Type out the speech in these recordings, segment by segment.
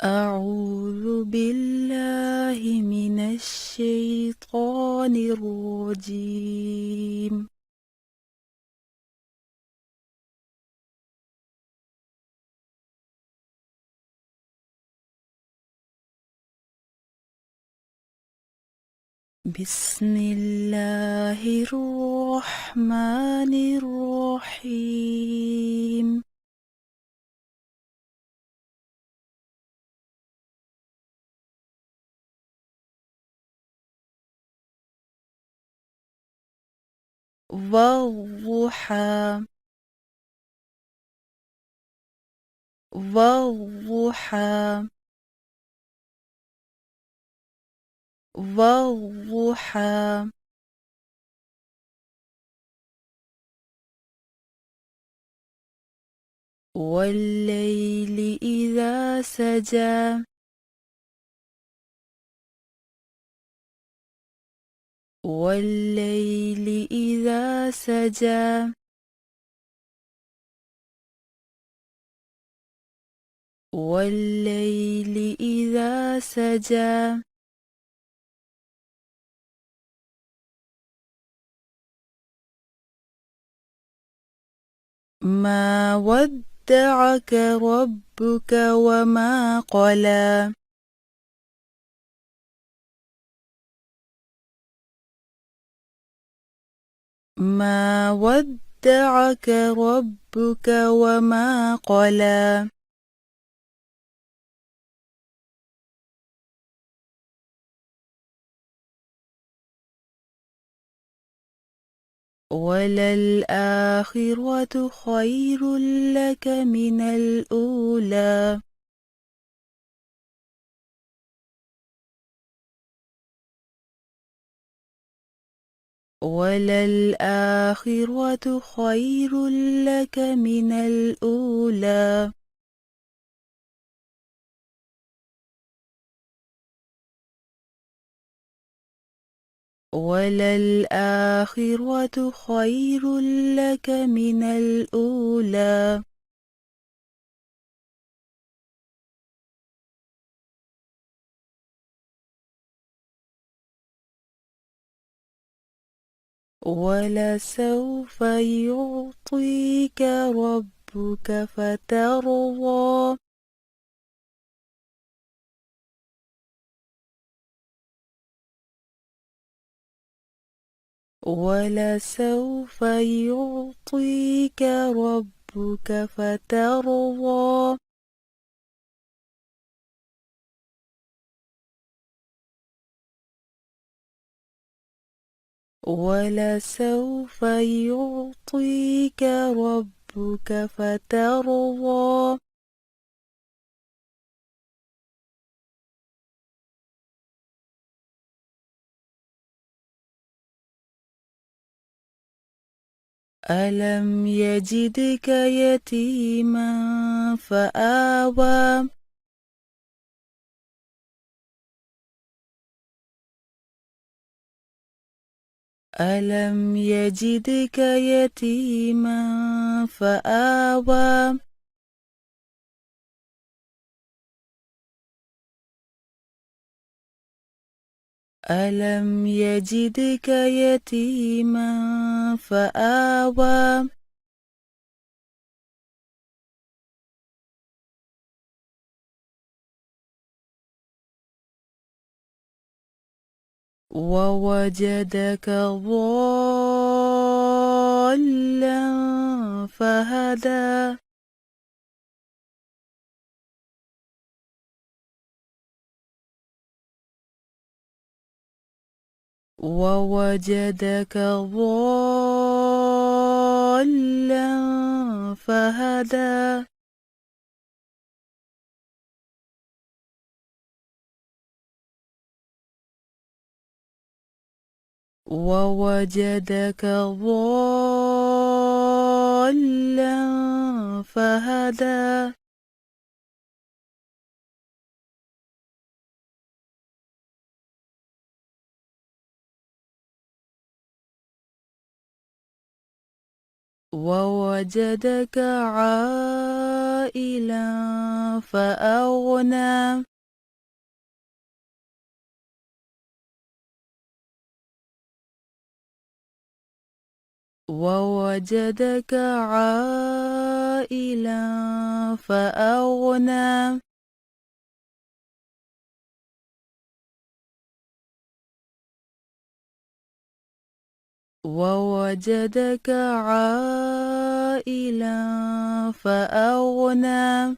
أعوذ بالله من الشيطان الرجيم. بسم الله الرحمن الرحيم. والضحى والضحى والضحى والليل إذا سجى والليل إذا سجى والليل إذا سجى ما ودعك ربك وما قلى ما ودعك ربك وما قلى وللآخرة خير لك من الأولى وللآخرة خير لك من الأولى وللآخرة خير لك من الأولى ولسوف يعطيك ربك فترضى ولسوف يعطيك ربك فترضى ولسوف يعطيك ربك فترضى ألم يجدك يتيما فآوى ألم يجدك يتيما فآوى ألم يجدك يتيما فآوى ووجدك ضالا فهدى ووجدك ضالا فهدى ووجدك ضالا فهدى ووجدك عائلا فأغنى ووجدك عائلا فأغنى ووجدك عائلا فأغنى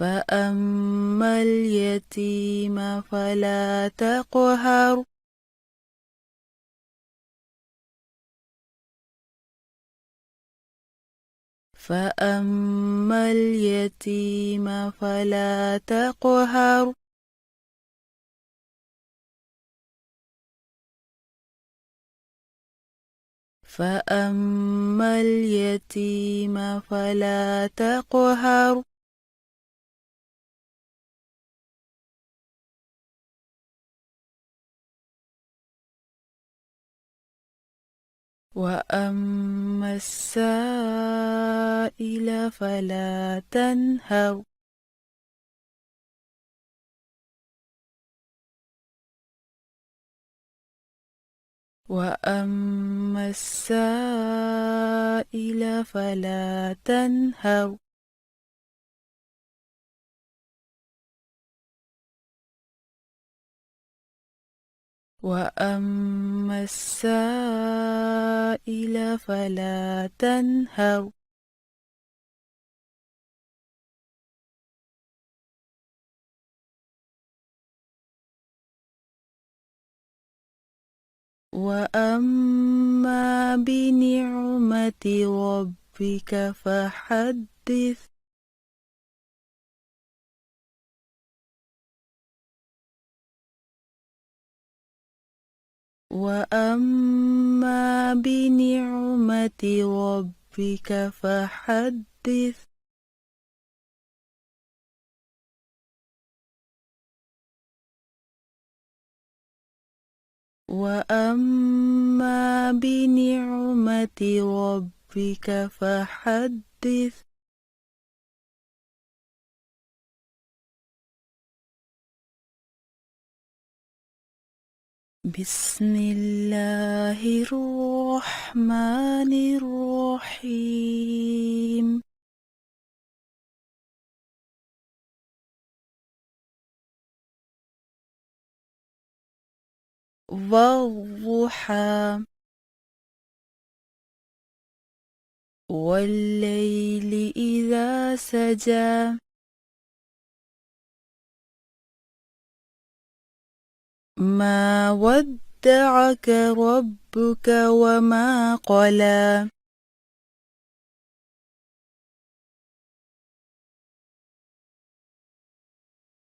فأما اليتيم فلا تقهر فأما اليتيم فلا تقهر فأما اليتيم فلا تقهر وأما السائل فلا تنهر وأما السائل فلا تنهر وأما السائل فلا تنهر وأما بنعمة ربك فحدث وأما بنعمة ربك فحدث وأما بنعمة ربك فحدث بسم الله الرحمن الرحيم والضحى والليل إذا سجى ما ودعك ربك وما قلى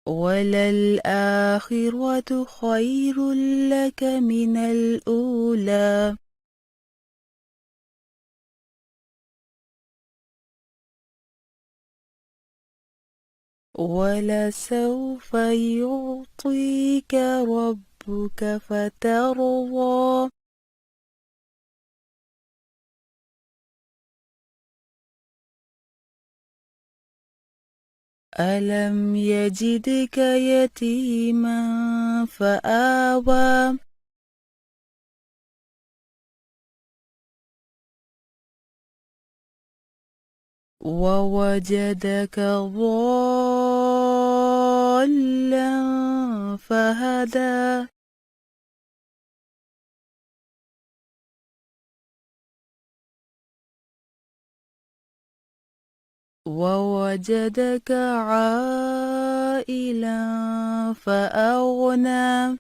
وللآخرة خير لك من الأولى ولسوف يعطيك ربك فترضى ألم يجدك يتيما فآوى ووجدك ضالا فهدى ووجدك عائلا فأغنى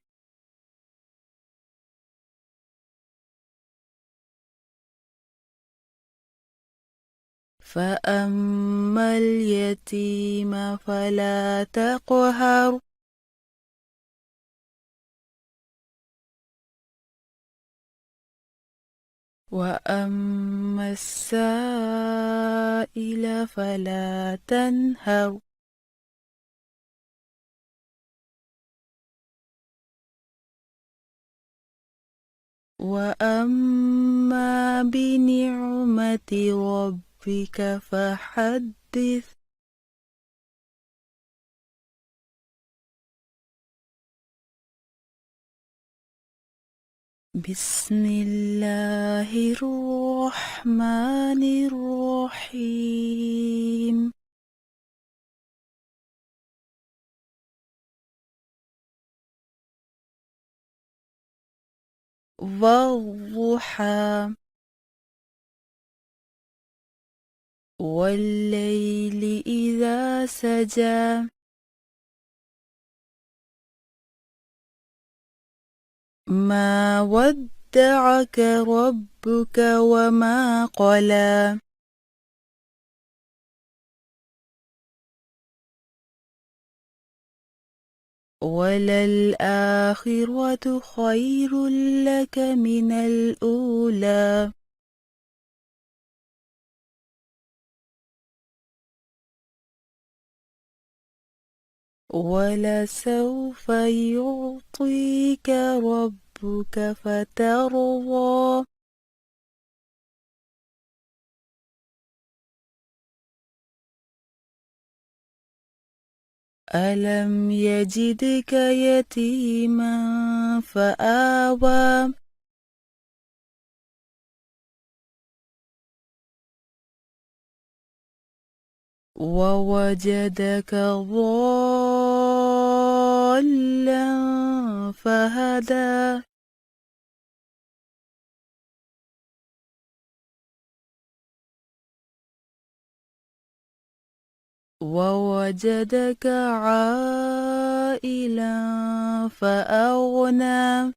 فأما اليتيم فلا تقهر وأما السائل فلا تنهر وأما بنعمة ربك فحدث. بسم الله الرحمن الرحيم. والضحى والليل إذا سجى ما ودعك ربك وما قلى وللآخرة خير لك من الأولى. ولسوف يعطيك ربك فترضى. ألم يجدك يتيما فآوى ووجدك ضالا فهدى ووجدك عائلا فأغنى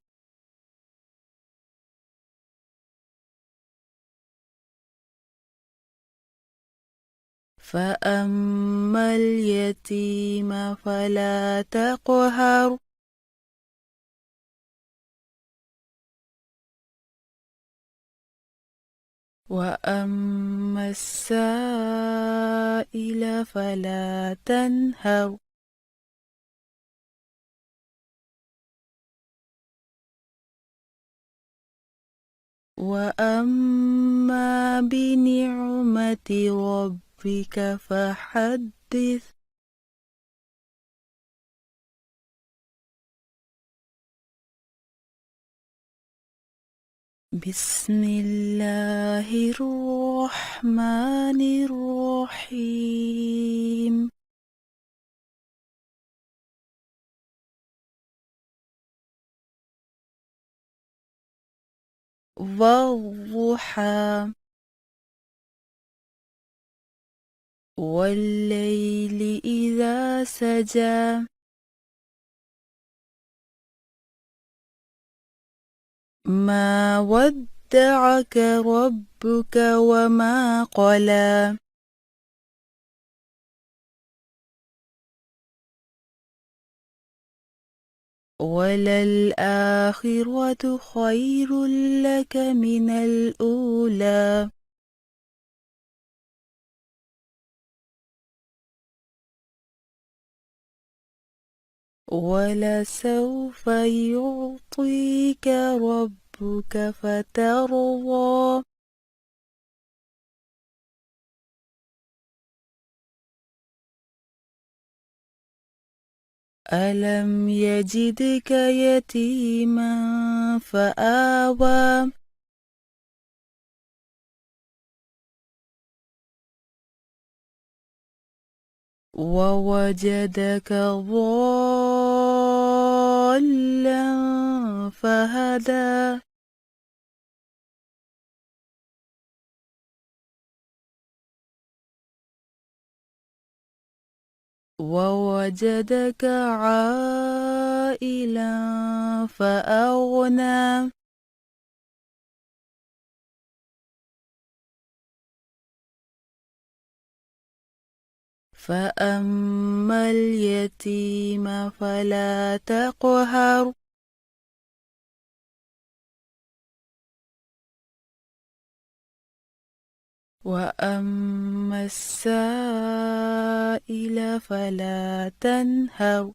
فأما اليتيم فلا تقهر وأما السائل فلا تنهر. وأما بنعمة ربك فحدث. بسم الله الرحمن الرحيم. والضحى والليل إذا سجى ما ودعك ربك وما قلى وللآخرة خير لك من الأولى. ولسوف يعطيك ربك فترضى. ألم يجدك يتيما فآوى ووجدك ضالا فهدى ووجدك عائلا فأغنى فأما اليتيم فلا تقهر وأما السائل فلا تنهر.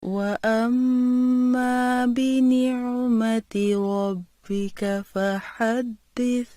وأما بنعمة ربك فحدث